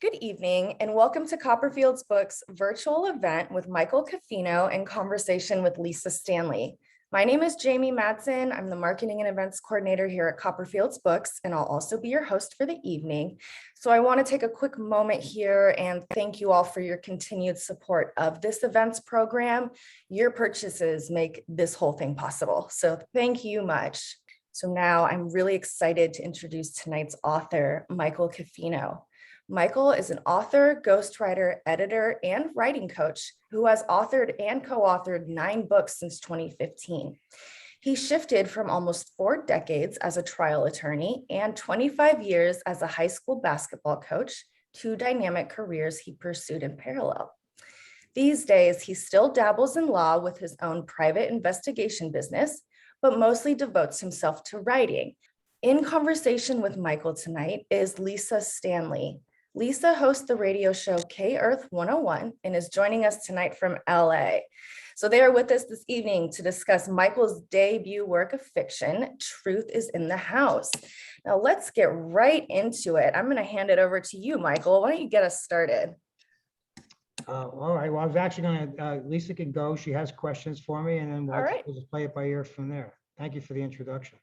Good evening and welcome to Copperfield's Books virtual event with Michael Coffino and conversation with Lisa Stanley. My name is Jamie Madsen. I'm the marketing and events coordinator here at Copperfield's Books, and I'll also be your host for the evening. So I want to take a quick moment here and thank you all for your continued support of this events program. Your purchases make this whole thing possible. So thank you much. So now I'm really excited to introduce tonight's author, Michael Coffino. Michael is an author, ghostwriter, editor, and writing coach who has authored and co-authored 9 books since 2015. He shifted from almost 4 decades as a trial attorney and 25 years as a high school basketball coach, 2 dynamic careers he pursued in parallel. These days, he still dabbles in law with his own private investigation business, but mostly devotes himself to writing. In conversation with Michael tonight is Lisa Stanley. Lisa hosts the radio show K-Earth 101 and is joining us tonight from LA. So they are with us this evening to discuss Michael's debut work of fiction, Truth is in the House. Now let's get right into it. I'm going to hand it over to you, Michael. Why don't you get us started? All right. Well, I was actually going to, Lisa can go. She has questions for me, and then we'll just play it by ear from there. Thank you for the introduction.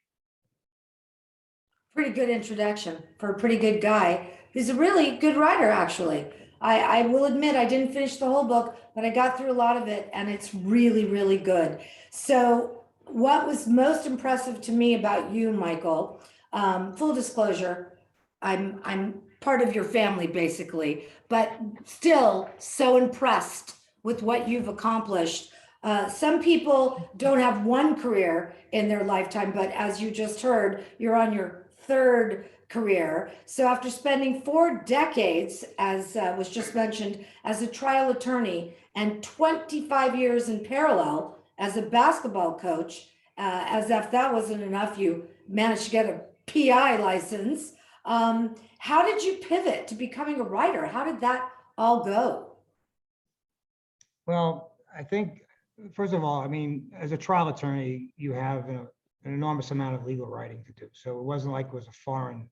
Pretty good introduction for a pretty good guy. He's a really good writer, actually. I will admit I didn't finish the whole book, but I got through a lot of it, and it's really, really good. So what was most impressive to me about you, Michael, full disclosure, I'm part of your family, basically, but still so impressed with what you've accomplished. Some people don't have one career in their lifetime, but as you just heard, you're on your 3rd career. So after spending 4 decades, as was just mentioned, as a trial attorney and 25 years in parallel as a basketball coach, as if that wasn't enough, you managed to get a PI license. How did you pivot to becoming a writer? How did that all go? Well, I think, first of all, I mean, as a trial attorney, you have an enormous amount of legal writing to do. So it wasn't like it was a foreign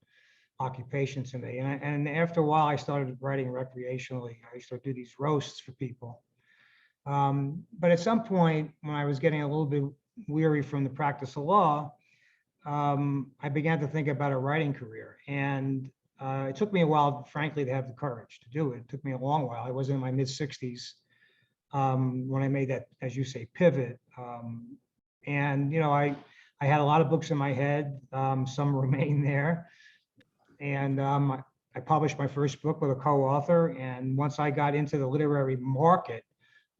occupation to me. And after a while, I started writing recreationally. I used to do these roasts for people. But at some point, when I was getting a little bit weary from the practice of law, I began to think about a writing career. And it took me a while, frankly, to have the courage to do it. It took me a long while. I was in my mid-60s when I made that, as you say, pivot. And, you know, I had a lot of books in my head. Some remain there. And I published my first book with a co-author. And once I got into the literary market,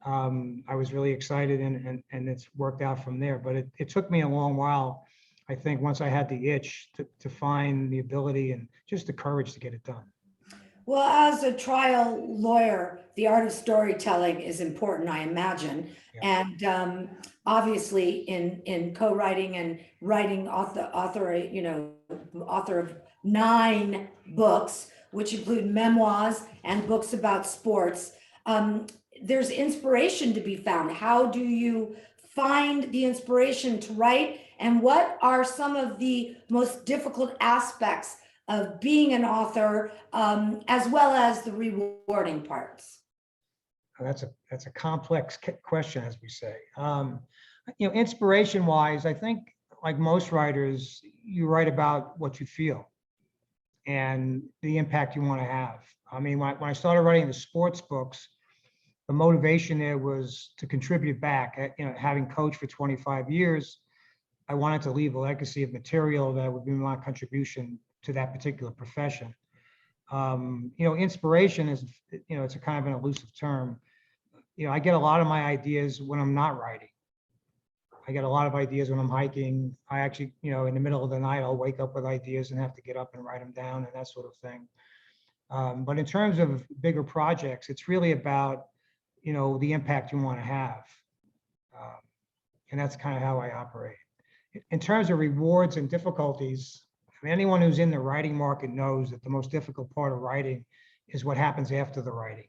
I was really excited, and it's worked out from there. But it took me a long while, I think, once I had the itch to find the ability and just the courage to get it done. Well, as a trial lawyer, the art of storytelling is important, I imagine. Yeah. And obviously in co-writing and writing author of 9 books, which include memoirs and books about sports, there's inspiration to be found. How do you find the inspiration to write? And what are some of the most difficult aspects of being an author, as well as the rewarding parts? That's a complex question, as we say. You know, inspiration-wise, I think, like most writers, you write about what you feel and the impact you want to have. I mean, when I started writing the sports books, the motivation there was to contribute back. You know, having coached for 25 years, I wanted to leave a legacy of material that would be my contribution to that particular profession. You know, inspiration is, you know, it's a kind of an elusive term. You know, I get a lot of my ideas when I'm not writing. I get a lot of ideas when I'm hiking. I actually, you know, in the middle of the night, I'll wake up with ideas and have to get up and write them down and that sort of thing. But in terms of bigger projects, it's really about, you know, the impact you want to have. And that's kind of how I operate. In terms of rewards and difficulties, I mean, anyone who's in the writing market knows that the most difficult part of writing is what happens after the writing.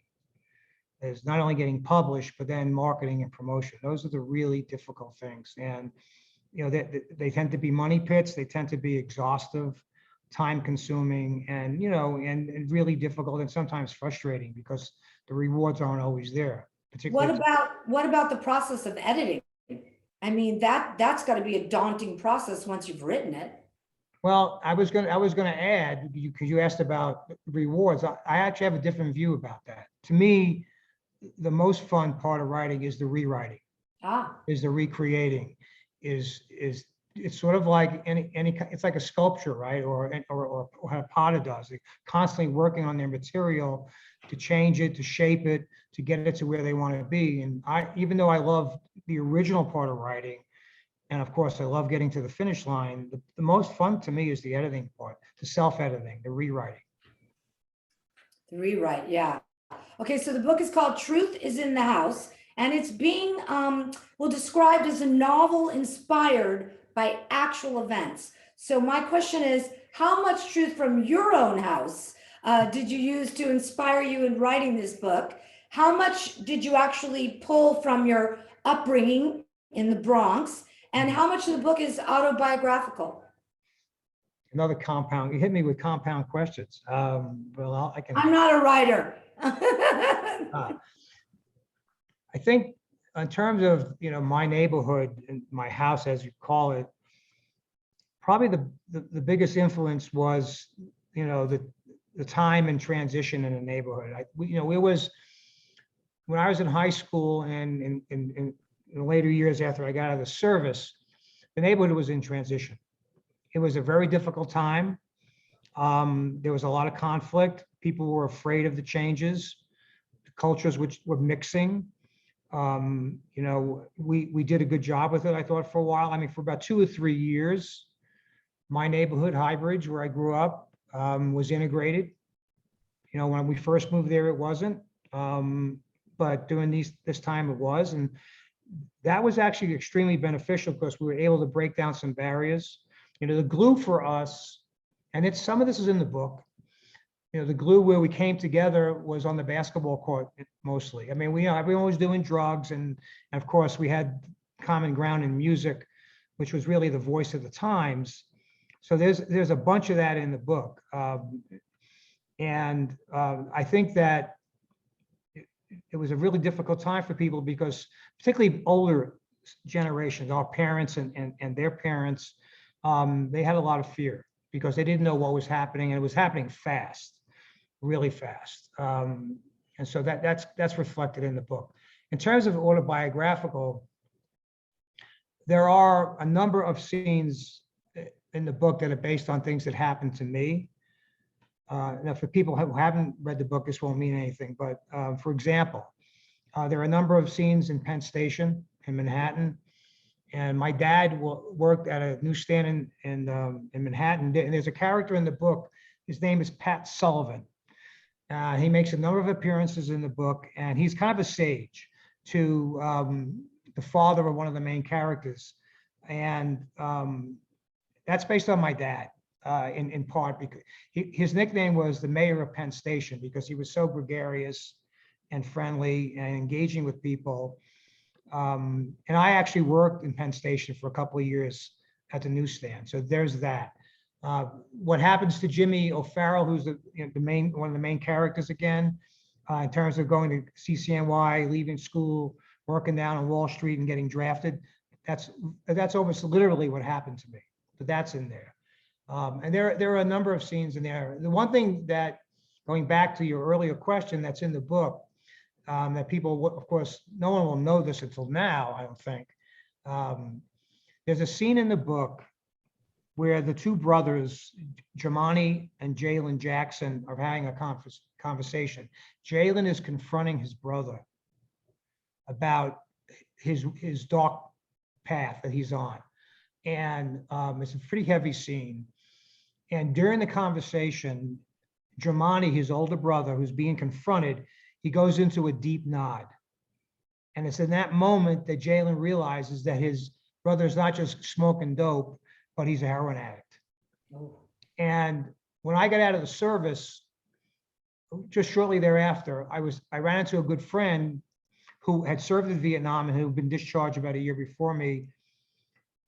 Is not only getting published, but then marketing and promotion. Those are the really difficult things. And, you know, they tend to be money pits. They tend to be exhaustive. time consuming and, and really difficult and sometimes frustrating because the rewards aren't always there, particularly. What about the process of editing? I mean, that's got to be a daunting process once you've written it. Well, I was gonna add, because you asked about rewards. I actually have a different view about that. To me, the most fun part of writing is the rewriting, is the recreating, is it's sort of like it's like a sculpture, right? Or how a potter does. They're constantly working on their material to change it, to shape it, to get it to where they want to be. And even though I love the original part of writing, and of course I love getting to the finish line, the most fun to me is the editing part, the self-editing, the rewriting. The rewrite, yeah. Okay, so the book is called Truth is in the House, and it's being described as a novel inspired by actual events. So my question is, how much truth from your own house did you use to inspire you in writing this book? How much did you actually pull from your upbringing in the Bronx? And how much of the book is autobiographical? Another compound. You hit me with compound questions. Well, I can. I'm not a writer. I think in terms of, my neighborhood and my house, as you call it, probably the biggest influence was, the time and transition in the neighborhood. It was when I was in high school and in the later years after I got out of the service, the neighborhood was in transition. It was a very difficult time. There was a lot of conflict. People were afraid of the changes. The cultures which were mixing. We did a good job with it, I thought, for a while. I mean, for about 2 or 3 years, my neighborhood, Highbridge, where I grew up, was integrated. When we first moved there, it wasn't. But during this time, it was. And that was actually extremely beneficial because we were able to break down some barriers. The glue for us, and some of this is in the book, the glue where we came together was on the basketball court mostly. I mean, everyone was doing drugs, and of course we had common ground in music, which was really the voice of the times. So there's a bunch of that in the book. I think that it was a really difficult time for people because particularly older generations, our parents and their parents, they had a lot of fear because they didn't know what was happening, and it was happening fast, really fast. And so that's reflected in the book. In terms of autobiographical, there are a number of scenes in the book that are based on things that happened to me. Now, for people who haven't read the book, this won't mean anything, but for example, there are a number of scenes in Penn Station in Manhattan, and my dad worked at a newsstand in Manhattan, and there's a character in the book, his name is Pat Sullivan. He makes a number of appearances in the book, and he's kind of a sage to the father of one of the main characters, and that's based on my dad. In part because his nickname was the mayor of Penn Station because he was so gregarious and friendly and engaging with people. And I actually worked in Penn Station for a couple of years at the newsstand. So there's that. What happens to Jimmy O'Farrell, who's one of the main characters again, in terms of going to CCNY, leaving school, working down on Wall Street and getting drafted. That's almost literally what happened to me, but that's in there. And there are a number of scenes in there. The one thing that, going back to your earlier question, that's in the book, that people, of course, no one will know this until now, I don't think. There's a scene in the book where the two brothers, Jimmy and Jaylen Jackson, are having a conversation. Jaylen is confronting his brother about his dark path that he's on. And it's a pretty heavy scene. And during the conversation, Jimmy, his older brother, who's being confronted, he goes into a deep nod. And it's in that moment that Jaylen realizes that his brother's not just smoking dope, but he's a heroin addict. Oh. And when I got out of the service, just shortly thereafter, I ran into a good friend who had served in Vietnam and who had been discharged about a year before me.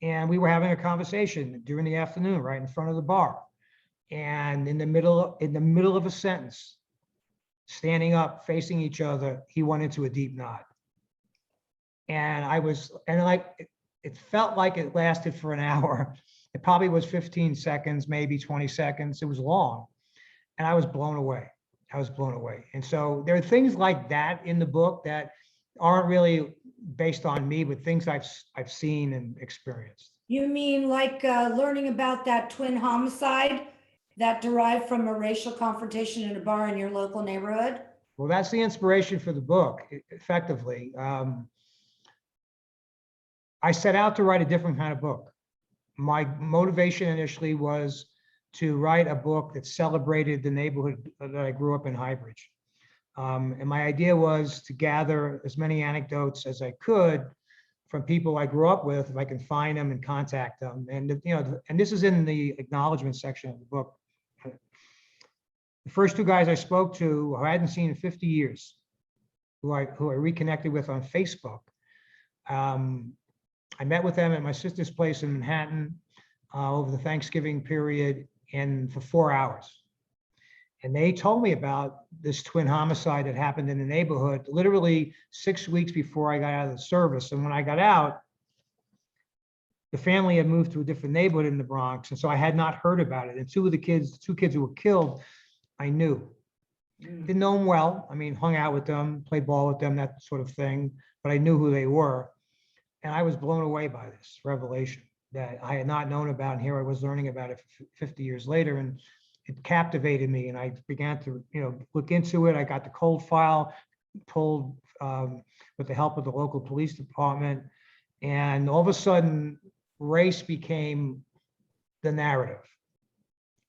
And we were having a conversation during the afternoon, right in front of the bar. And in the middle of a sentence, standing up, facing each other, he went into a deep nod. And it felt like it lasted for an hour. It probably was 15 seconds, maybe 20 seconds. It was long. And I was blown away. And so there are things like that in the book that aren't really based on me, but things I've seen and experienced. You mean like learning about that twin homicide that derived from a racial confrontation in a bar in your local neighborhood? Well, that's the inspiration for the book, effectively. I set out to write a different kind of book. My motivation initially was to write a book that celebrated the neighborhood that I grew up in, Highbridge. And my idea was to gather as many anecdotes as I could from people I grew up with, if I can find them and contact them. And, and this is in the acknowledgement section of the book. The first two guys I spoke to, who I hadn't seen in 50 years, who I reconnected with on Facebook. I met with them at my sister's place in Manhattan over the Thanksgiving period and for 4 hours. And they told me about this twin homicide that happened in the neighborhood, literally 6 weeks before I got out of the service. And when I got out, the family had moved to a different neighborhood in the Bronx. And so I had not heard about it. And two kids who were killed, I knew. Didn't know them well. I mean, hung out with them, played ball with them, that sort of thing. But I knew who they were. And I was blown away by this revelation that I had not known about. And here I was learning about it 50 years later. And it captivated me. And I began to, look into it. I got the cold file pulled with the help of the local police department. And all of a sudden, race became the narrative.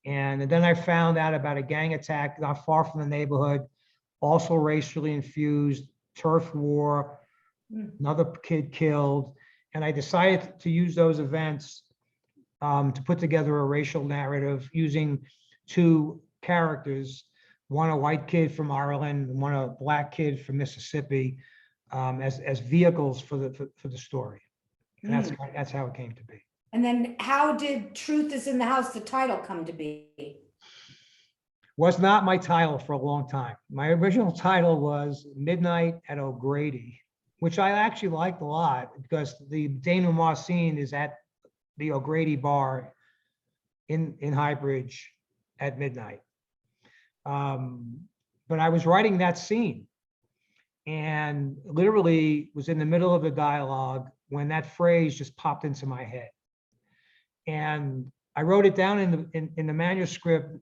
And then I found out about a gang attack not far from the neighborhood, also racially infused, turf war, another kid killed. And I decided to use those events to put together a racial narrative using two characters, one a white kid from Ireland, one a black kid from Mississippi, as vehicles for the story. And that's how it came to be. And then how did Truth is in the House, the title, come to be? Was not my title for a long time. My original title was Midnight at O'Grady, which I actually liked a lot because the denouement scene is at the O'Grady bar in Highbridge at midnight. But I was writing that scene and literally was in the middle of a dialogue when that phrase just popped into my head. And I wrote it down in the manuscript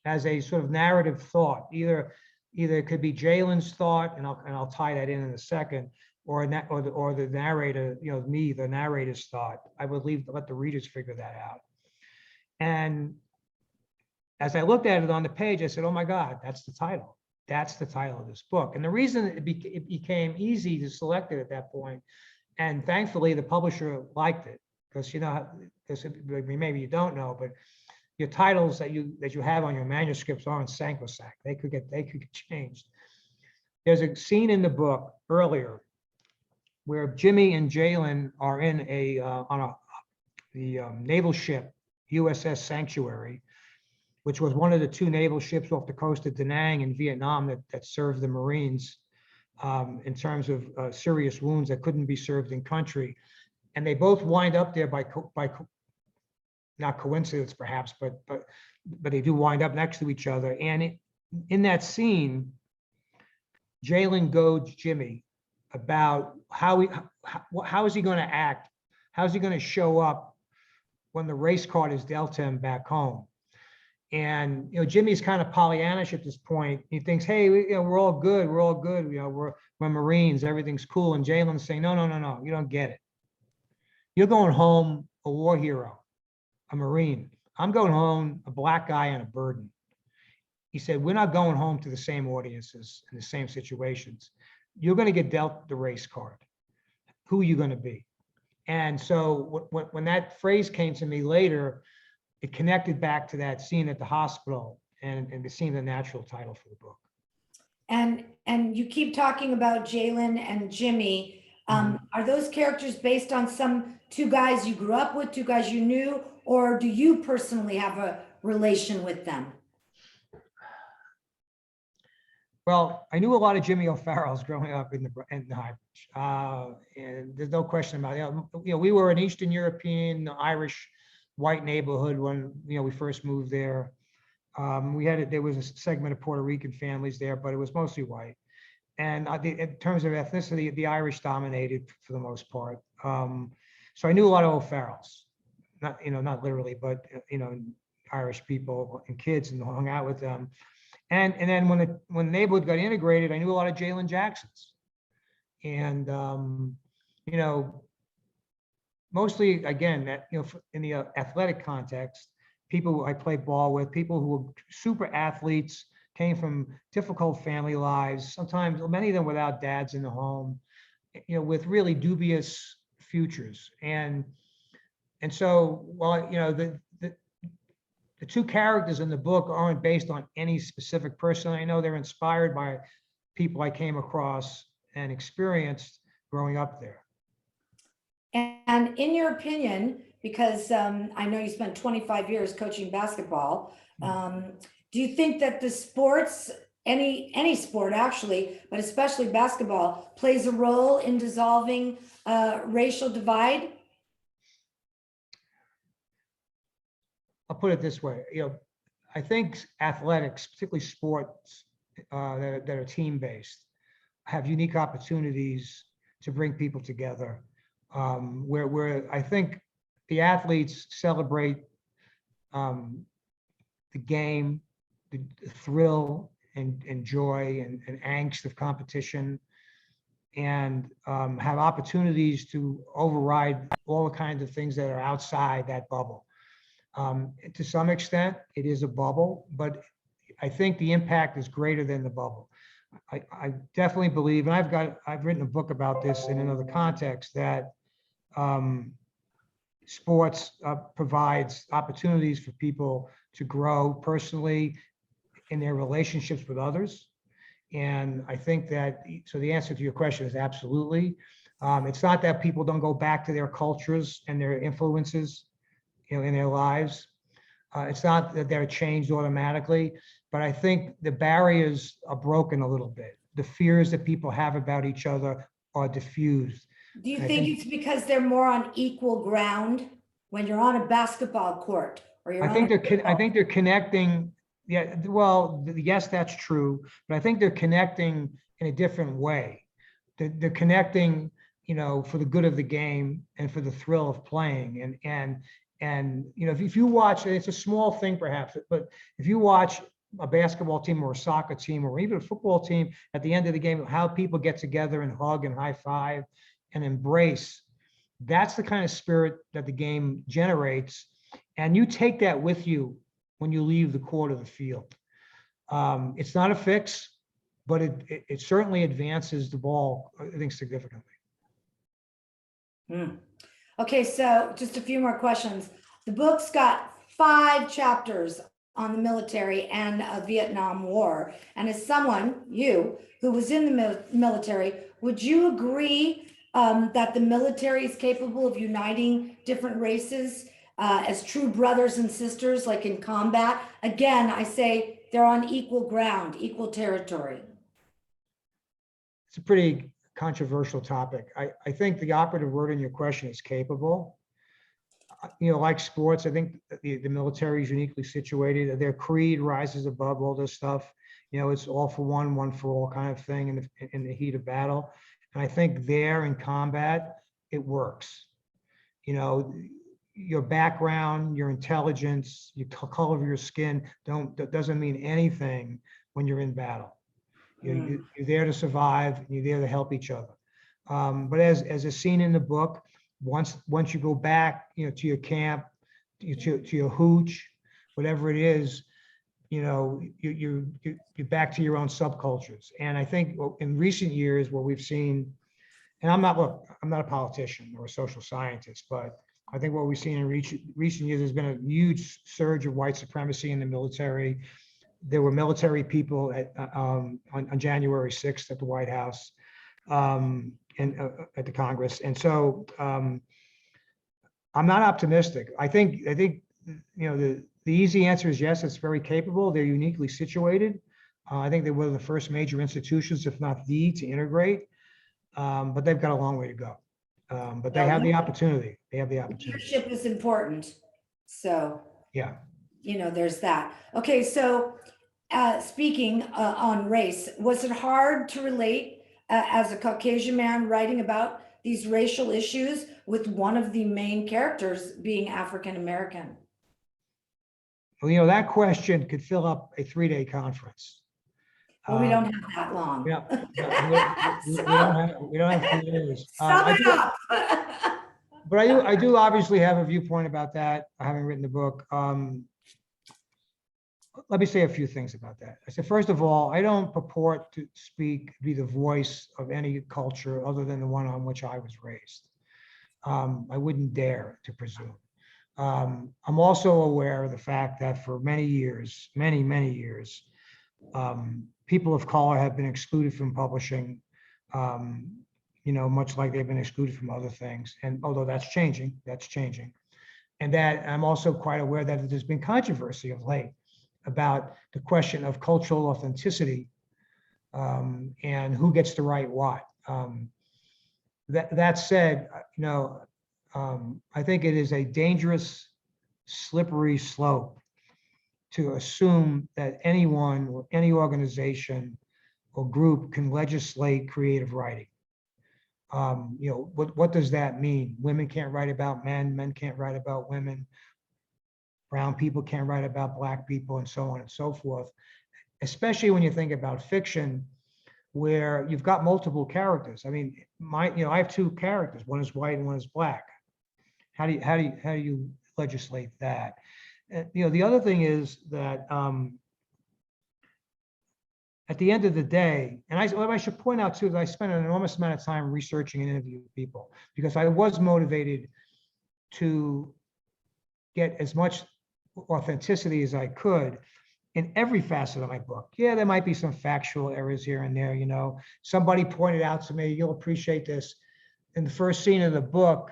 as a sort of narrative thought. Either it could be Jaylen's thought, and I'll tie that in a second, or the narrator, me, the narrator's thought. I would let the readers figure that out. And as I looked at it on the page, I said, "Oh my God, that's the title. That's the title of this book." And the reason it became easy to select it at that point, and thankfully the publisher liked it, because maybe you don't know, but your titles that you have on your manuscripts aren't sacrosanct. They could get changed. There's a scene in the book earlier where Jimmy and Jaylen are in the naval ship USS Sanctuary, which was one of the two naval ships off the coast of Da Nang in Vietnam that served the Marines in terms of serious wounds that couldn't be served in country. And they both wind up there by not coincidence perhaps, but they do wind up next to each other. And in that scene, Jaylen goads Jimmy about how is he going to act? How's he going to show up when the race card is dealt to him back home? And Jimmy's kind of Pollyannish at this point. He thinks, "Hey, we're all good. We're all good. We're Marines. Everything's cool." And Jaylen's saying, "No, you don't get it. You're going home a war hero, a Marine. I'm going home a black guy on a burden." He said, "We're not going home to the same audiences in the same situations. You're going to get dealt the race card. Who are you going to be?" And so when that phrase came to me later, it connected back to that scene at the hospital and it seemed a natural title for the book. And you keep talking about Jaylen and Jimmy. Are those characters based on some two guys you grew up with, two guys you knew, or do you personally have a relation with them? Well, I knew a lot of Jimmy O'Farrells growing up in the Highbridge, and there's no question about it. We were an Eastern European, Irish, white neighborhood when we first moved there. There was a segment of Puerto Rican families there, but it was mostly white. And in terms of ethnicity, the Irish dominated for the most part. So I knew a lot of O'Farrells, not literally, but Irish people and kids, and hung out with them. And then when the neighborhood got integrated, I knew a lot of Jaylen Jacksons. And mostly again, that in the athletic context, people who I played ball with, people who were super athletes, came from difficult family lives, sometimes many of them without dads in the home, with really dubious futures. And so, well, the two characters in the book aren't based on any specific person. I know they're inspired by people I came across and experienced growing up there. And in your opinion, because I know you spent 25 years coaching basketball, do you think that the sports, any sport actually, but especially basketball, plays a role in dissolving racial divide? I'll put it this way, I think athletics, particularly sports that are team-based, have unique opportunities to bring people together, where I think the athletes celebrate the game, the thrill and joy and angst of competition, and have opportunities to override all the kinds of things that are outside that bubble. To some extent, it is a bubble, but I think the impact is greater than the bubble. I definitely believe, and I've written a book about this in another context, that sports provides opportunities for people to grow personally in their relationships with others. And I think that, so the answer to your question is absolutely. It's not that people don't go back to their cultures and their influences in their lives. It's not that they're changed automatically, but I think the barriers are broken a little bit. The fears that people have about each other are diffused. Do you think it's because they're more on equal ground when you're on a basketball court? Or you're I think they're connecting. Yeah, well, yes, that's true, but I think they're connecting in a different way. They're connecting, for the good of the game and for the thrill of playing. And if you watch, it's a small thing perhaps, but if you watch a basketball team or a soccer team or even a football team at the end of the game, how people get together and hug and high five and embrace, that's the kind of spirit that the game generates. And you take that with you when you leave the court or the field. It's not a fix, but it certainly advances the ball, I think, significantly. Okay, so just a few more questions. The book's got 5 chapters on the military and a Vietnam War. And as someone, you, who was in the military, would you agree that the military is capable of uniting different races as true brothers and sisters, like in combat? Again, I say they're on equal ground, equal territory. It's a pretty controversial topic. I think the operative word in your question is capable. Like sports, I think the military is uniquely situated. Their creed rises above all this stuff. It's all for one for all kind of thing in the heat of battle. And I think there in combat, it works. Your background, your intelligence, your color of your skin doesn't mean anything when you're in battle. You're there to survive, and you're there to help each other. But as a scene in the book, once you go back, to your camp, to your hooch, whatever it is, you're back to your own subcultures. And I think in recent years, what we've seen, and I'm not a politician or a social scientist, but I think what we've seen in recent years, there's been a huge surge of white supremacy in the military. There were military people on January 6th at the White House and at the Congress. And so I'm not optimistic. I think the the easy answer is yes, it's very capable. They're uniquely situated. I think they were the first major institutions, if not the, to integrate. But they've got a long way to go. But they have the opportunity. They have the opportunity. Leadership is important. So, Yeah. you know, there's that. Okay, so speaking on race, was it hard to relate as a Caucasian man writing about these racial issues with one of the main characters being African American? Well, you know, that question could fill up a 3-day conference. Well, we don't have that long. Yeah, we don't have 3 days. Sum it up. But I do obviously have a viewpoint about that. I haven't written the book. Let me say a few things about that. I said, first of all, I don't purport to be the voice of any culture other than the one on which I was raised. I wouldn't dare to presume. I'm also aware of the fact that for many years, many years, people of color have been excluded from publishing, you know, much like they've been excluded from other things. And although that's changing. And that I'm also quite aware that there's been controversy of late about the question of cultural authenticity and who gets to write what. That said, you know, I think it is a dangerous, slippery slope to assume that anyone or any organization or group can legislate creative writing. You know, what does that mean? Women can't write about men, men can't write about women, brown people can't write about black people, and so on and so forth. Especially when you think about fiction, where you've got multiple characters. I mean, I have 2 characters. One is white and one is black. How do you legislate that? You know, the other thing is that at the end of the day, and what I should point out too is I spent an enormous amount of time researching and interviewing people because I was motivated to get as much authenticity as I could in every facet of my book. Yeah, there might be some factual errors here and there. You know, somebody pointed out to me, you'll appreciate this. In the first scene of the book,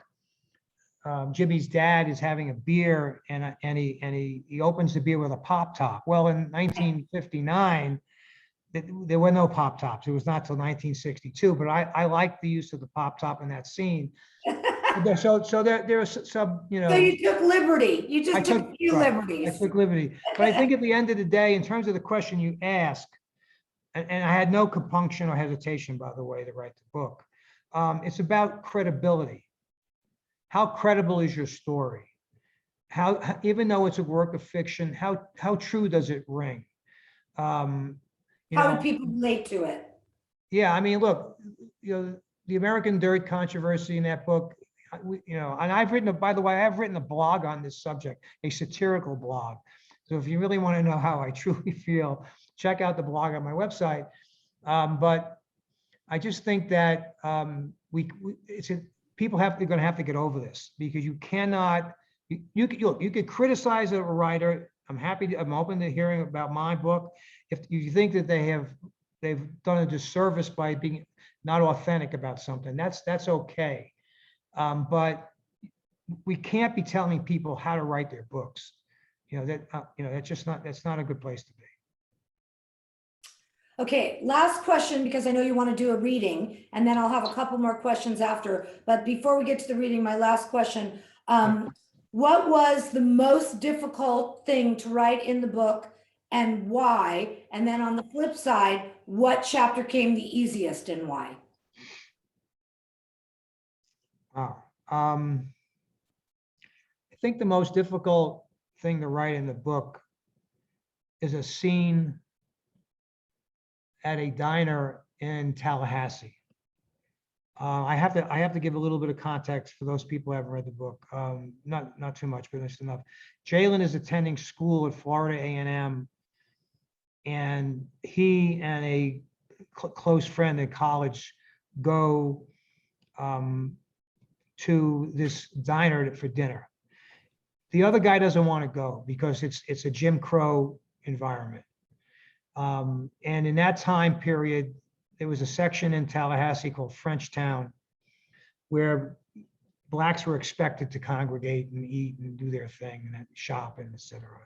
Jimmy's dad is having a beer and he opens the beer with a pop top. Well, in 1959, there were no pop tops. It was not till 1962, but I like the use of the pop top in that scene. So there are some, you know. So you took liberty. You just took a few liberties. I took liberty. But I think at the end of the day, in terms of the question you ask, and I had no compunction or hesitation, by the way, to write the book, it's about credibility. How credible is your story? How, even though it's a work of fiction, how true does it ring? How do people relate to it? Yeah, I mean, look, you know, the American Dirt controversy in that book, you know, and I've written, by the way, I've written a blog on this subject, a satirical blog. So if you really want to know how I truly feel, check out the blog on my website. But I just think that people are going to have to get over this because you cannot. You could criticize a writer. I'm open to hearing about my book. If you think that they've done a disservice by being not authentic about something, that's okay. But we can't be telling people how to write their books. You know, that's not a good place to be. Okay, last question, because I know you want to do a reading, and then I'll have a couple more questions after. But before we get to the reading, my last question, what was the most difficult thing to write in the book and why? And then on the flip side, what chapter came the easiest and why? Wow. I think the most difficult thing to write in the book is a scene at a diner in Tallahassee. I have to give a little bit of context for those people who haven't read the book. Not too much, but just enough. Jaylen is attending school at Florida A&M, and he and a close friend in college go to this diner for dinner. The other guy doesn't want to go because it's a Jim Crow environment. And in that time period, there was a section in Tallahassee called Frenchtown where blacks were expected to congregate and eat and do their thing and shop and et cetera.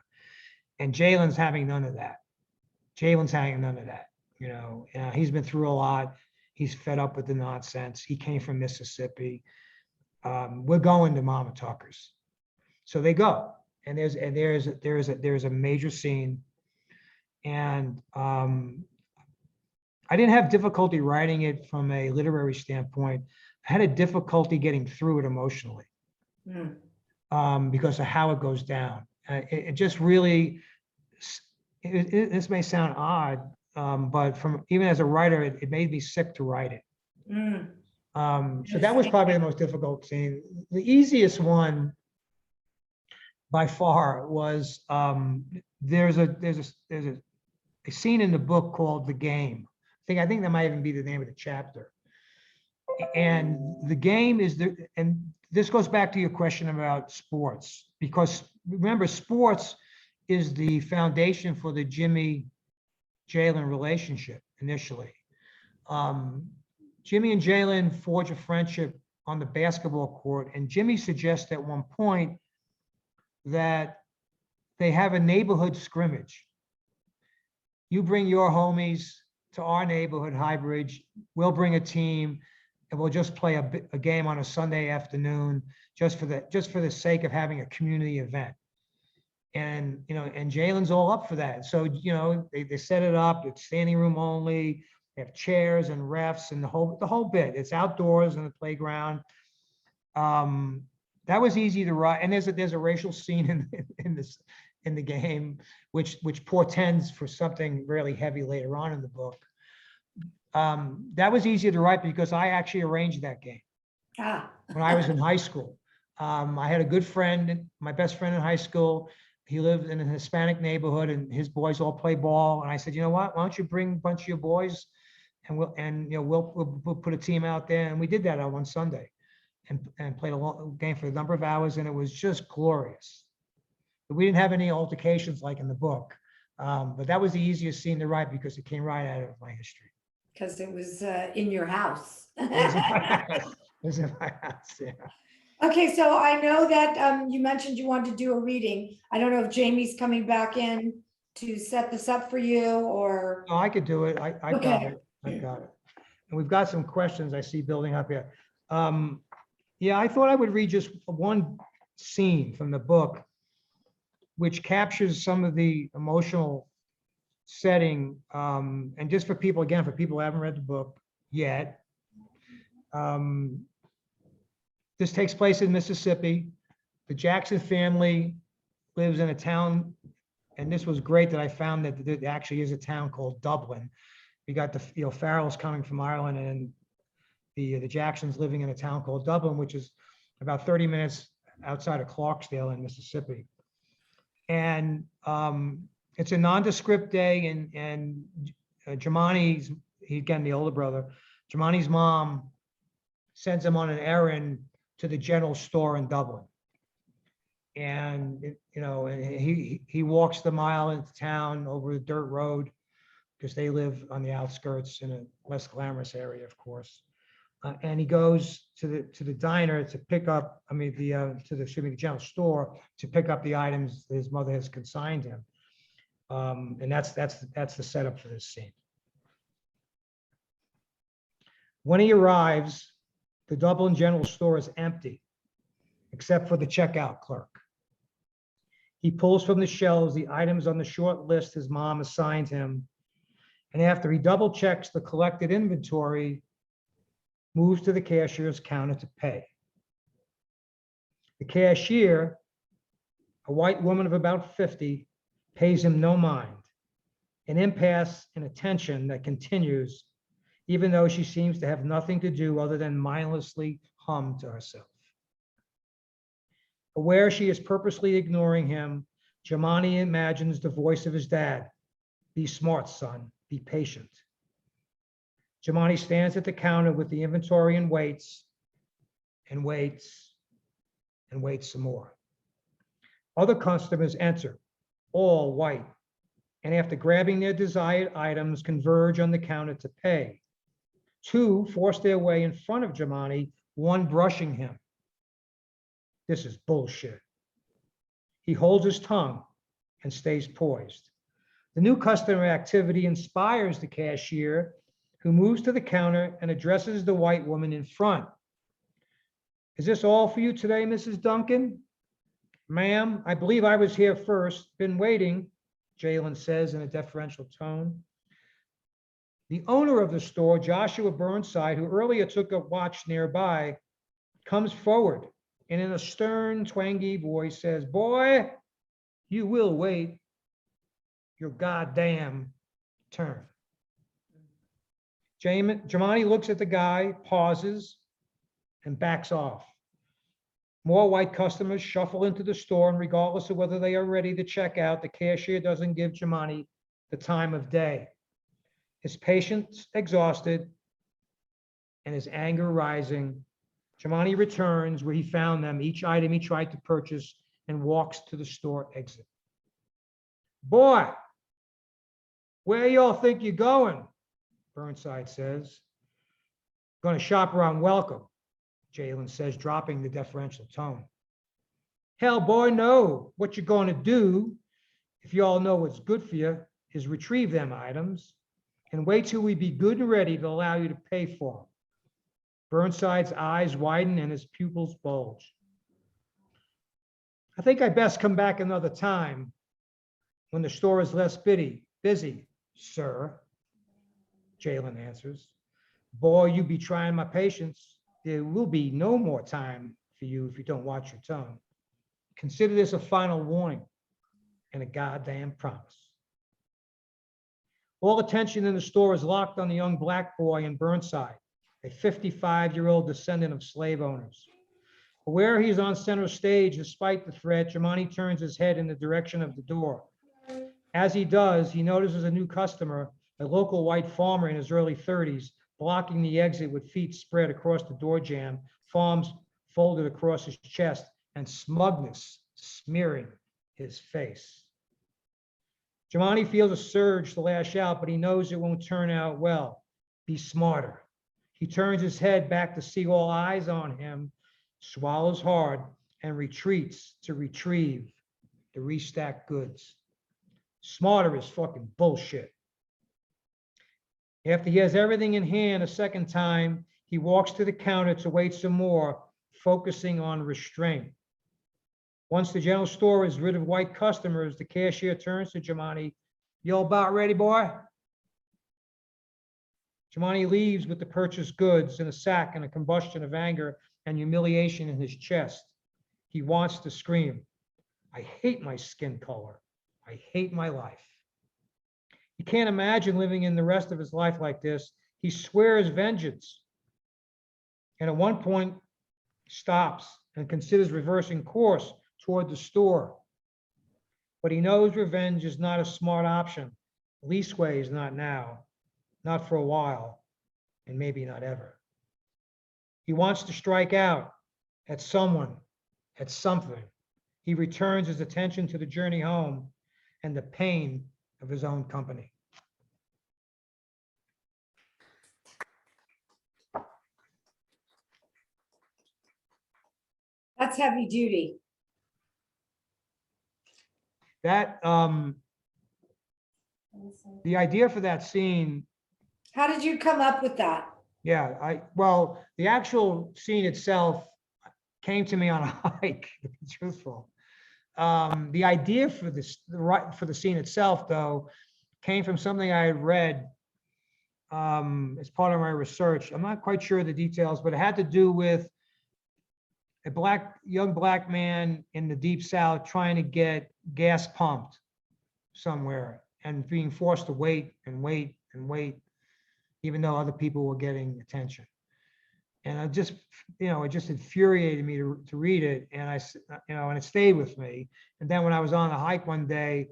And Jaylen's having none of that. Jaylen's having none of that. He's been through a lot. He's fed up with the nonsense. He came from Mississippi. We're going to Mama Tucker's. So they go, and there's a major scene. And I didn't have difficulty writing it from a literary standpoint. I had a difficulty getting through it emotionally because of how it goes down. It just really, this may sound odd, but even as a writer, it made me sick to write it. So that was probably the most difficult scene. The easiest one by far was there's a scene in the book called The Game. I think that might even be the name of the chapter. And the game is and this goes back to your question about sports, because remember, sports is the foundation for the Jimmy Jaylen relationship initially. Jimmy and Jaylen forge a friendship on the basketball court, and Jimmy suggests at one point that they have a neighborhood scrimmage. You bring your homies to our neighborhood, Highbridge. We'll bring a team, and we'll just play a game on a Sunday afternoon, just for the sake of having a community event. And and Jaylen's all up for that. So they set it up. It's standing room only. They have chairs and refs and the whole bit. It's outdoors in the playground. That was easy to write. And there's a racial scene in the game, which portends for something really heavy later on in the book. That was easier to write because I actually arranged that game when I was in high school. I had a good friend, my best friend in high school. He lived in a Hispanic neighborhood, and his boys all play ball. And I said, you know what? Why don't you bring a bunch of your boys, and we'll put a team out there. And we did that on one Sunday, and played a long game for a number of hours, and it was just glorious. We didn't have any altercations like in the book, but that was the easiest scene to write because it came right out of my history. Because it was in your house. It was in my house, yeah. Okay, so I know that you mentioned you wanted to do a reading. I don't know if Jamie's coming back in to set this up for you, or. Oh, I could do it. I got Okay. it. I got it. And we've got some questions I see building up here. Yeah, I thought I would read just one scene from the book, which captures some of the emotional setting. And just for people, again, for people who haven't read the book yet, this takes place in Mississippi. The Jackson family lives in a town, and this was great that I found that there actually is a town called Dublin. We got the Farrells coming from Ireland, and the Jacksons living in a town called Dublin, which is about 30 minutes outside of Clarksdale in Mississippi. And it's a nondescript day, and Jamani's, again, the older brother, Jamani's mom sends him on an errand to the general store in Dublin. And, he walks the mile into town over the dirt road because they live on the outskirts in a less glamorous area, of course. And he goes to the diner to pick up, the general store to pick up the items that his mother has consigned him. And that's the setup for this scene. When he arrives, the Dublin general store is empty, except for the checkout clerk. He pulls from the shelves the items on the short list his mom assigned him, and after he double checks the collected inventory, moves to the cashier's counter to pay. The cashier, a white woman of about 50, pays him no mind, an impasse in attention that continues, even though she seems to have nothing to do other than mindlessly hum to herself. Aware she is purposely ignoring him, Jamani imagines the voice of his dad. Be smart, son, be patient. Jamani stands at the counter with the inventory and waits, and waits, and waits some more. Other customers enter, all white, and after grabbing their desired items, converge on the counter to pay. Two force their way in front of Jamani, one brushing him. This is bullshit. He holds his tongue and stays poised. The new customer activity inspires the cashier, who moves to the counter and addresses the white woman in front. Is this all for you today, Mrs. Duncan? Ma'am, I believe I was here first. Been waiting, Jaylen says in a deferential tone. The owner of the store, Joshua Burnside, who earlier took a watch nearby, comes forward and in a stern, twangy voice says, "Boy, you will wait your goddamn turn." Jamani looks at the guy, pauses, and backs off. More white customers shuffle into the store, and regardless of whether they are ready to check out, the cashier doesn't give Jamani the time of day. His patience exhausted and his anger rising, Jamani returns where he found them, each item he tried to purchase, and walks to the store exit. "Boy, where y'all think you're going?" Burnside says. "Going to shop around Welcome," Jaylen says, dropping the deferential tone. "Hell, boy, no. What you're going to do, if you all know what's good for you, is retrieve them items and wait till we be good and ready to allow you to pay for them." Burnside's eyes widen and his pupils bulge. "I think I best come back another time when the store is less busy, sir," Jaylen answers. "Boy, you be trying my patience. There will be no more time for you if you don't watch your tongue. Consider this a final warning and a goddamn promise." All attention in the store is locked on the young black boy in Burnside, a 55-year-old descendant of slave owners. Aware he is on center stage despite the threat, Jamani turns his head in the direction of the door. As he does, he notices a new customer, a local white farmer in his early 30s, blocking the exit with feet spread across the door jamb, palms folded across his chest, and smugness smearing his face. Jamani feels a surge to lash out, but he knows it won't turn out well. Be smarter. He turns his head back to see all eyes on him, swallows hard, and retreats to retrieve the restacked goods. Smarter is fucking bullshit. After he has everything in hand a second time, he walks to the counter to wait some more, focusing on restraint. Once the general store is rid of white customers, the cashier turns to Jamani. "You all about ready, boy?" Jamani leaves with the purchased goods in a sack and a combustion of anger and humiliation in his chest. He wants to scream, "I hate my skin color. I hate my life." He can't imagine living in the rest of his life like this. He swears vengeance, and at one point stops and considers reversing course toward the store. But he knows revenge is not a smart option. Leastways, not now, not for a while, and maybe not ever. He wants to strike out at someone, at something. He returns his attention to the journey home and the pain of his own company. That's heavy duty. That the idea for that scene, How did you come up with that? well, the actual scene itself came to me on a hike, to be truthful. The idea for the scene itself, though, came from something I had read as part of my research. I'm not quite sure of the details, but it had to do with a young black man in the Deep South trying to get gas pumped somewhere and being forced to wait and wait and wait, even though other people were getting attention. And I just, it just infuriated me to read it. And and it stayed with me. And then when I was on the hike one day,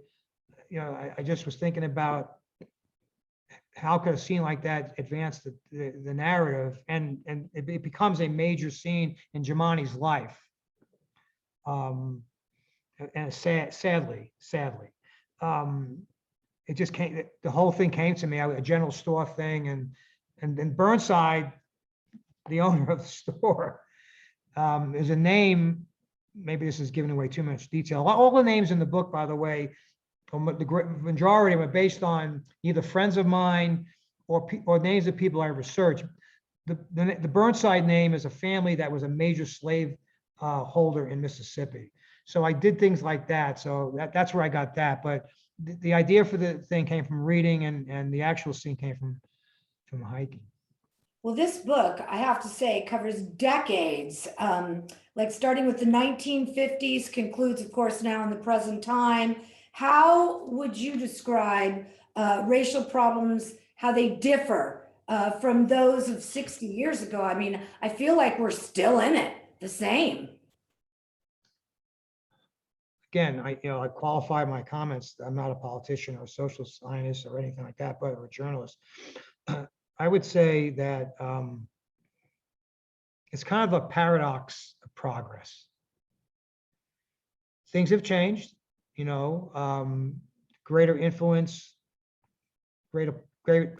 I just was thinking about how could a scene like that advance the narrative, and it becomes a major scene in Jamani's life. And sadly, it just came. The whole thing came to me, a general store thing, and then Burnside, the owner of the store, is a name. Maybe this is giving away too much detail. All the names in the book, by the way, the great majority were based on either friends of mine or names of people I researched. The Burnside name is a family that was a major slave holder in Mississippi. So I did things like that. So that's where I got that. But the idea for the thing came from reading, and the actual scene came from hiking. Well, this book, I have to say, covers decades, like starting with the 1950s, concludes, of course, now in the present time. How would you describe racial problems, how they differ from those of 60 years ago? I mean, I feel like we're still in it, the same. Again, I qualify my comments. I'm not a politician or a social scientist or anything like that, but or a journalist. I would say that it's kind of a paradox of progress. Things have changed, greater influence, great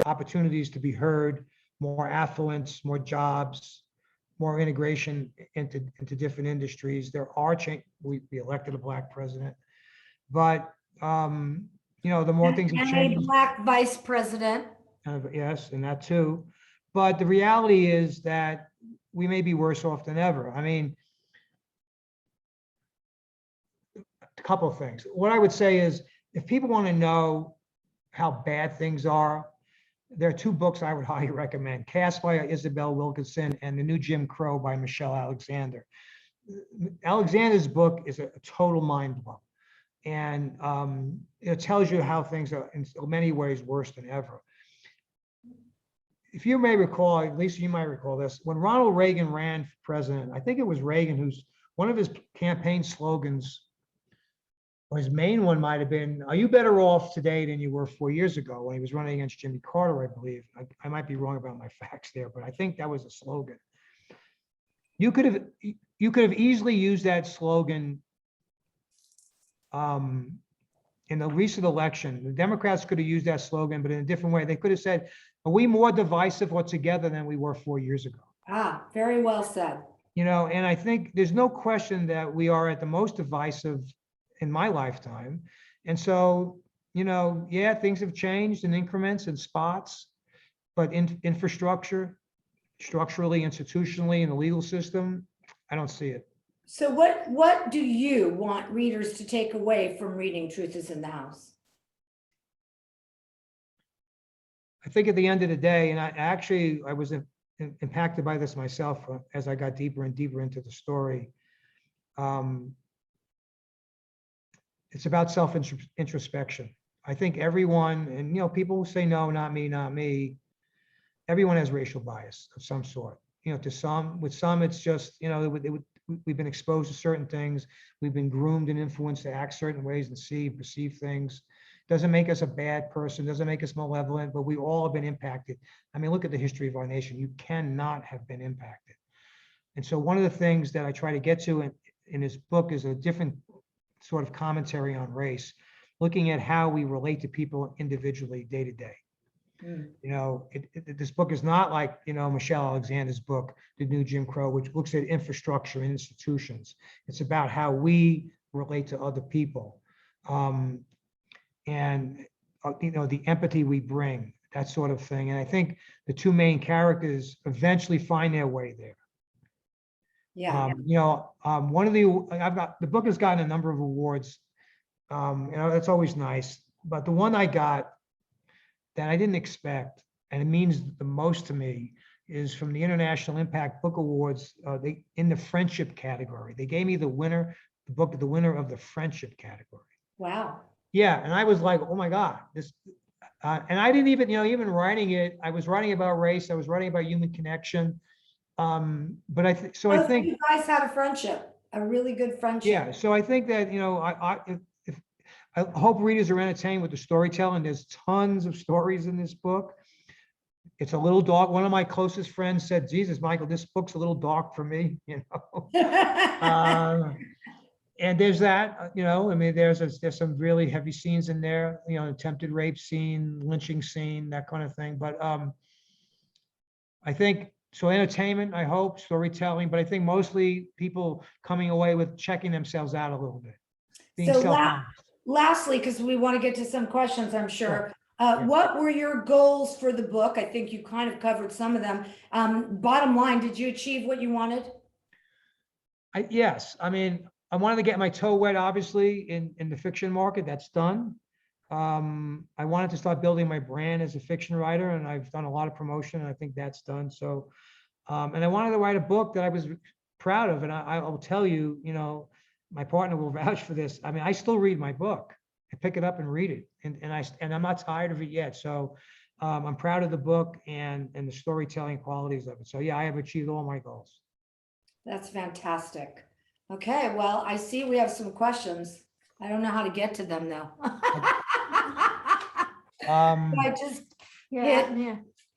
opportunities to be heard, more affluence, more jobs, more integration into different industries. There are change. We elected a Black president, but the more things have And changed. a Black vice president. Yes, and that too. But the reality is that we may be worse off than ever. I mean, a couple of things. What I would say is, if people want to know how bad things are, there are two books I would highly recommend: Caste by Isabel Wilkinson and The New Jim Crow by Michelle Alexander. Alexander's book is a total mind blow. And it tells you how things are in many ways worse than ever. If you may recall, Lisa, you might recall this, when Ronald Reagan ran for president, I think it was Reagan who's, one of his campaign slogans, or his main one might have been, "Are you better off today than you were 4 years ago?" when he was running against Jimmy Carter, I believe. I might be wrong about my facts there, but I think that was a slogan. You could have easily used that slogan in the recent election. The Democrats could have used that slogan, but in a different way. They could have said, "Are we more divisive or together than we were 4 years ago?" Ah, very well said. And I think there's no question that we are at the most divisive in my lifetime. And so, yeah, things have changed in increments and spots, but infrastructure, structurally, institutionally, in the legal system, I don't see it. So what do you want readers to take away from reading Truth is in the House? I think at the end of the day, and I was impacted by this myself as I got deeper and deeper into the story. It's about self-introspection. I think everyone, and people who say, "No, not me, not me," everyone has racial bias of some sort. With some, it's just, we've been exposed to certain things. We've been groomed and influenced to act certain ways and perceive things. Doesn't make us a bad person, doesn't make us malevolent, but we all have been impacted. I mean, look at the history of our nation. You cannot have been impacted. And so one of the things that I try to get to in this book is a different sort of commentary on race, looking at how we relate to people individually day to day. This book is not like, Michelle Alexander's book, The New Jim Crow, which looks at infrastructure and institutions. It's about how we relate to other people. And the empathy we bring, that sort of thing. And I think the two main characters eventually find their way there. Yeah. The book has gotten a number of awards. That's always nice. But the one I got that I didn't expect, and it means the most to me, is from the International Impact Book Awards. In the friendship category, they gave me the winner of the friendship category. Wow. Yeah, and I was like, "Oh my God, this!" And I didn't even, even writing it, I was writing about race, I was writing about human connection. But I think you guys had a friendship, a really good friendship. Yeah, so I think that I hope readers are entertained with the storytelling. There's tons of stories in this book. It's a little dark. One of my closest friends said, "Jesus, Michael, this book's a little dark for me." And there's that, I mean, there's some really heavy scenes in there, attempted rape scene, lynching scene, that kind of thing. But I think, so entertainment, I hope, storytelling, but I think mostly people coming away with checking themselves out a little bit. Being So self-honest. lastly, because we want to get to some questions, I'm sure. Yeah. What were your goals for the book? I think you kind of covered some of them. Bottom line, did you achieve what you wanted? Yes, I mean, I wanted to get my toe wet, obviously, in the fiction market. That's done. I wanted to start building my brand as a fiction writer, and I've done a lot of promotion, and I think that's done. So, and I wanted to write a book that I was proud of, and I will tell you, you know, my partner will vouch for this. I mean, I still read my book. I pick it up and read it, and I'm not tired of it yet. So, I'm proud of the book and the storytelling qualities of it. So, yeah, I have achieved all my goals. That's fantastic. Okay, well, I see we have some questions. I don't know how to get to them though. I just hit, Yeah.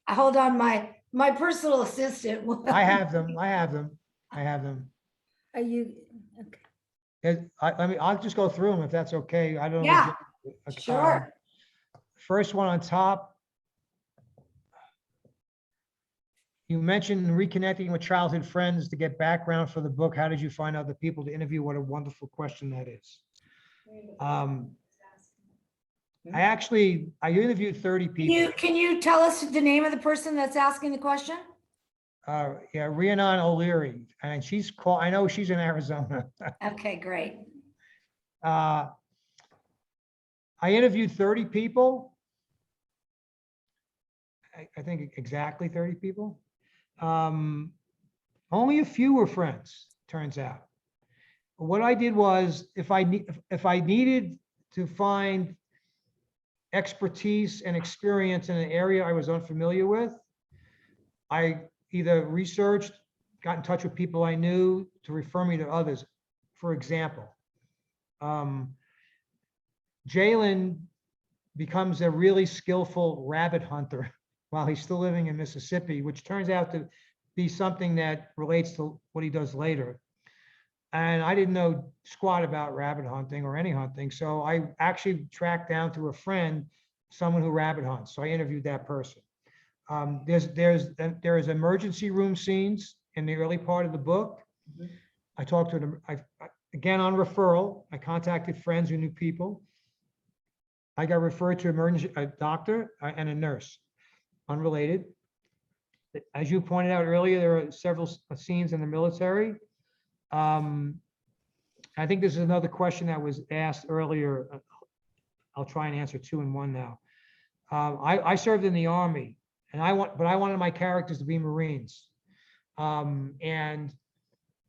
hold on, my personal assistant. I have them. I have them. I have them. Are you? I mean, I'll just go through them if that's okay. I don't know. Yeah, Okay, sure. First one on top. You mentioned reconnecting with childhood friends to get background for the book. How did you find out the people to interview? What a wonderful question that is. I interviewed 30 people. Can you tell us the name of the person that's asking the question? Yeah, Rhiannon O'Leary, and she's called, I know she's in Arizona. Okay, great. I interviewed 30 people. I think exactly 30 people. Only a few were friends, turns out. What I did was, if I needed to find expertise and experience in an area I was unfamiliar with, I either researched, got in touch with people I knew to refer me to others. For example, Jaylen becomes a really skillful rabbit hunter while he's still living in Mississippi, which turns out to be something that relates to what he does later. And I didn't know squat about rabbit hunting or any hunting. So I actually tracked down through a friend, someone who rabbit hunts. So I interviewed that person. There is emergency room scenes in the early part of the book. I talked to them, again, on referral. I contacted friends who knew people. I got referred to a doctor and a nurse, unrelated. As you pointed out earlier, there are several scenes in the military. I think this is another question that was asked earlier. I'll try and answer two in one now. I served in the Army, and I wanted my characters to be Marines. And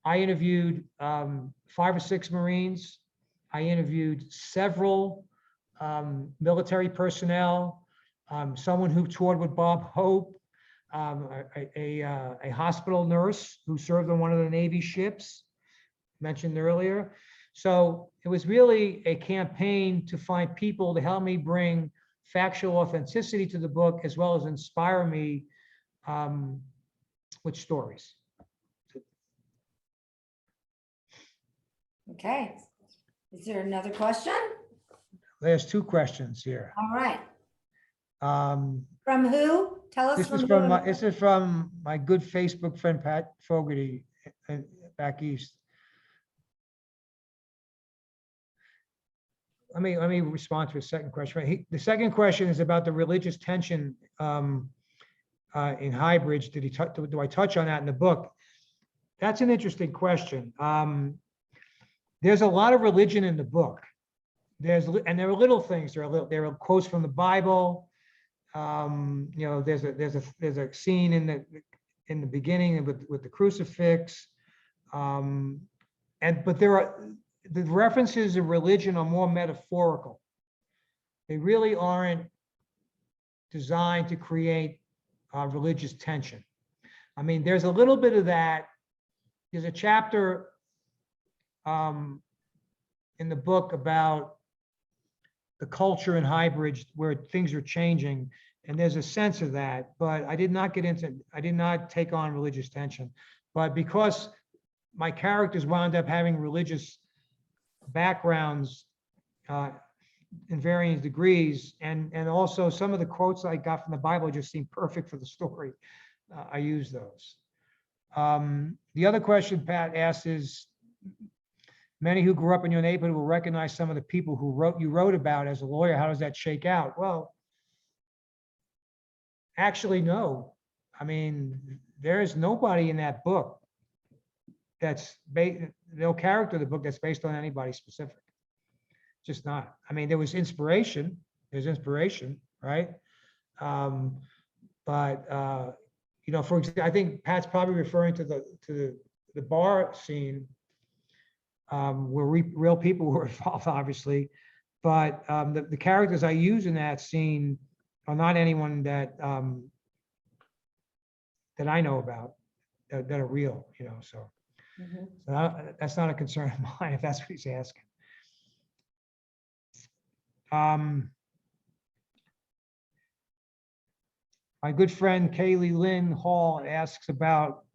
I interviewed 5 or 6 Marines. I interviewed several military personnel, someone who toured with Bob Hope, a hospital nurse who served on one of the Navy ships mentioned earlier. So it was really a campaign to find people to help me bring factual authenticity to the book, as well as inspire me with stories. Okay. Is there another question? There's 2 questions here. All right. Um, From who? Tell us. This is from my good Facebook friend, Pat Fogarty, back east. Let me respond to a second question. The second question is about the religious tension in hybrids. Do I touch on that in the book? That's an interesting question. There's a lot of religion in the book. There are little things. There are quotes from the Bible. You know, there's a scene in the beginning with the crucifix, but there are the references of religion are more metaphorical. They really aren't designed to create religious tension. I mean, there's a little bit of that. There's a chapter in the book about the culture in hybrids where things are changing, and there's a sense of that, but I did not take on religious tension. But because my characters wound up having religious backgrounds in varying degrees, and also some of the quotes I got from the Bible just seemed perfect for the story, I use those. The other question Pat asked is Many who grew up in your neighborhood will recognize some of the people you wrote about as a lawyer. How does that shake out? Well, actually, no. I mean, there is nobody in that book no character in the book that's based on anybody specific. Just not. I mean, there's inspiration, right? But for example, I think Pat's probably referring to the bar scene, where real people were involved, obviously, but the characters I use in that scene are not anyone that that I know about that are real, so. Mhm. So that's not a concern of mine, if that's what he's asking. My good friend Kaylee Lynn Hall asks about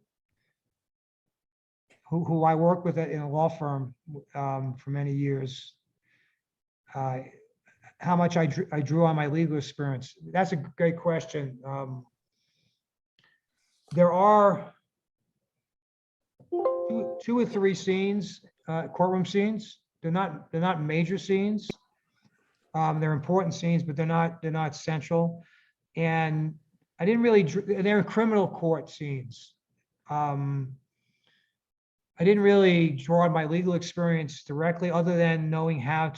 who I work with in a law firm for many years. How much I drew on my legal experience. That's a great question. There are two or three scenes, courtroom scenes. They're not major scenes. They're important scenes, but they're not central. And I didn't really. They're criminal court scenes. I didn't really draw on my legal experience directly, other than knowing how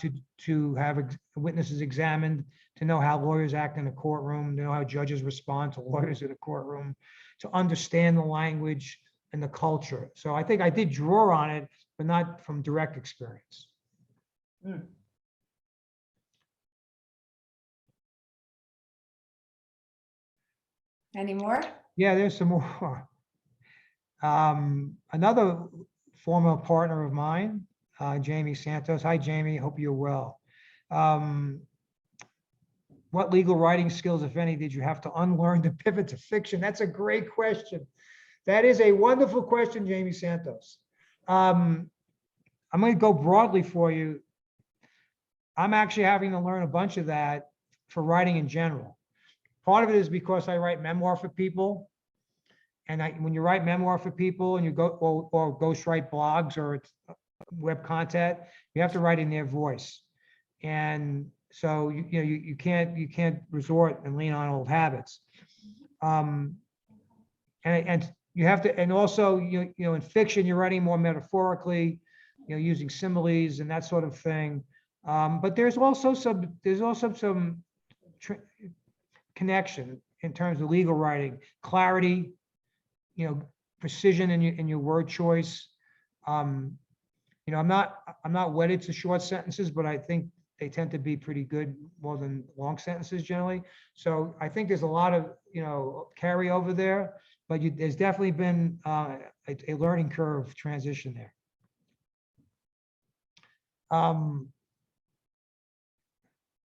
to have witnesses examined, to know how lawyers act in a courtroom, to know how judges respond to lawyers in a courtroom, to understand the language and the culture. So I think I did draw on it, but not from direct experience. Any more? Yeah, there's some more. Another former partner of mine, Jamie Santos. Hi, Jamie. Hope you're well. What legal writing skills, if any, did you have to unlearn to pivot to fiction? That's a great question. That is a wonderful question, Jamie Santos. I'm going to go broadly for you. I'm actually having to learn a bunch of that for writing in general. Part of it is because I write memoir for people. And when you write memoir for people and you go or ghostwrite blogs or web content, you have to write in their voice. And so you can't resort and lean on old habits. And you have to, and also in fiction you're writing more metaphorically, using similes and that sort of thing. But there's also some connection in terms of legal writing, clarity, precision in your word choice. I'm not wedded to short sentences, but I think they tend to be pretty good more than long sentences generally. So I think there's a lot of carryover there, but there's definitely been a learning curve transition there.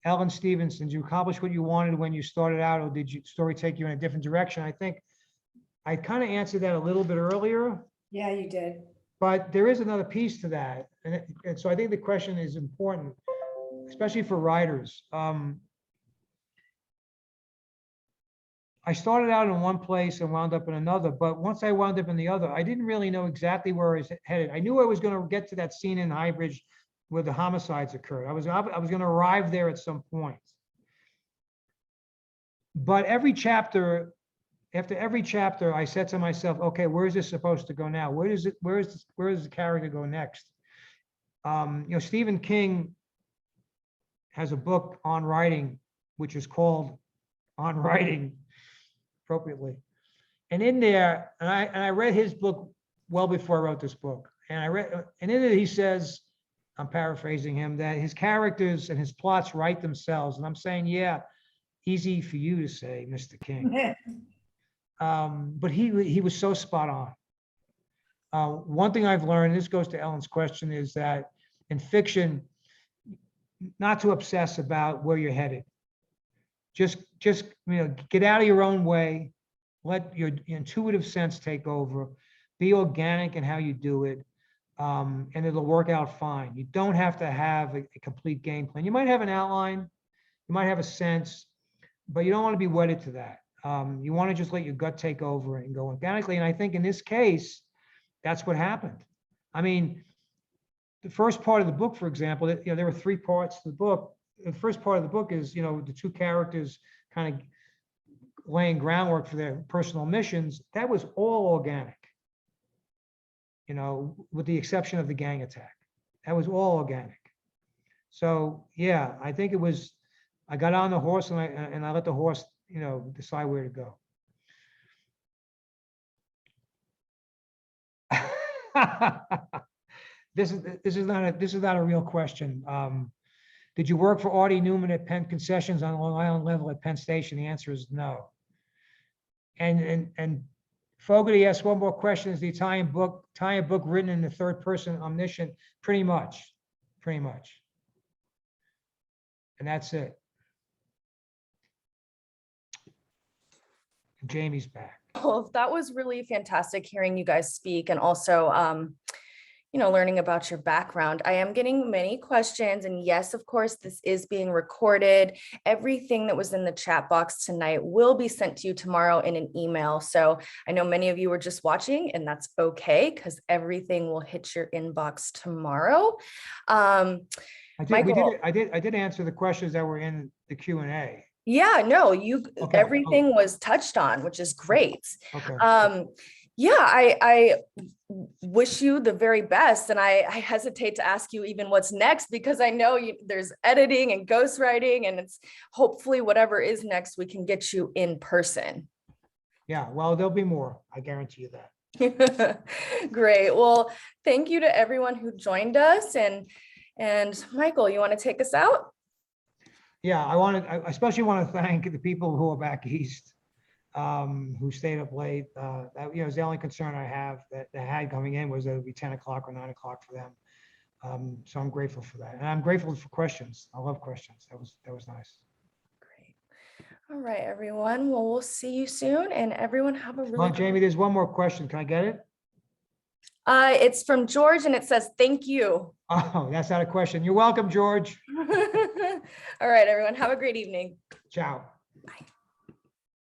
Ellen Stevenson, did you accomplish what you wanted when you started out, or did your story take you in a different direction? I think I kind of answered that a little bit earlier. Yeah, you did. But there is another piece to that. And so I think the question is important, especially for writers. I started out in one place and wound up in another, but once I wound up in the other, I didn't really know exactly where I was headed. I knew I was going to get to that scene in Highbridge where the homicides occurred. I was going to arrive there at some point. But after every chapter, I said to myself, okay, where is this supposed to go now? Where does the character go next? Stephen King has a book on writing, which is called On Writing, appropriately. And in there, and I read his book well before I wrote this book. And in it he says, I'm paraphrasing him, that his characters and his plots write themselves. And I'm saying, yeah, easy for you to say, Mr. King. But he was so spot on. One thing I've learned, and this goes to Ellen's question, is that in fiction, not to obsess about where you're headed. Just get out of your own way, let your intuitive sense take over, be organic in how you do it, and it'll work out fine. You don't have to have a complete game plan. You might have an outline, you might have a sense, but you don't want to be wedded to that. You want to just let your gut take over and go organically. And I think in this case, that's what happened. I mean, the first part of the book, for example, there were 3 parts to the book. The first part of the book is, the 2 characters kind of laying groundwork for their personal missions. That was all organic, with the exception of the gang attack. That was all organic. So yeah, I think I got on the horse and I let the horse, decide where to go. This is not a real question. Did you work for Artie Newman at Penn Concessions on Long Island level at Penn Station? The answer is no. And Fogarty asked one more question: is the Italian book written in the 3rd person omniscient? Pretty much. And that's it. Jamie's back. Well, that was really fantastic hearing you guys speak, and also, learning about your background. I am getting many questions, and yes, of course, this is being recorded. Everything that was in the chat box tonight will be sent to you tomorrow in an email. So I know many of you were just watching, and that's okay, because everything will hit your inbox tomorrow. I did answer the questions that were in the Q&A. Yeah, no, Okay. everything was touched on, which is great. Okay. Yeah, I wish you the very best. And I hesitate to ask you even what's next, because I know there's editing and ghostwriting, and it's hopefully whatever is next, we can get you in person. Yeah, well, there'll be more. I guarantee you that. Great. Well, thank you to everyone who joined us. And Michael, you want to take us out? Yeah, I especially want to thank the people who are back east, who stayed up late. That is the only concern I have that I had coming in, was that it would be 10 o'clock or 9 o'clock for them. So I'm grateful for that, and I'm grateful for questions. I love questions. That was nice. Great. All right, everyone. Well, we'll see you soon, and everyone have a really Well, Jamie, there's one more question. Can I get it? It's from George, and it says, thank you. Oh, that's not a question. You're welcome, George. All right, everyone. Have a great evening. Ciao. Bye.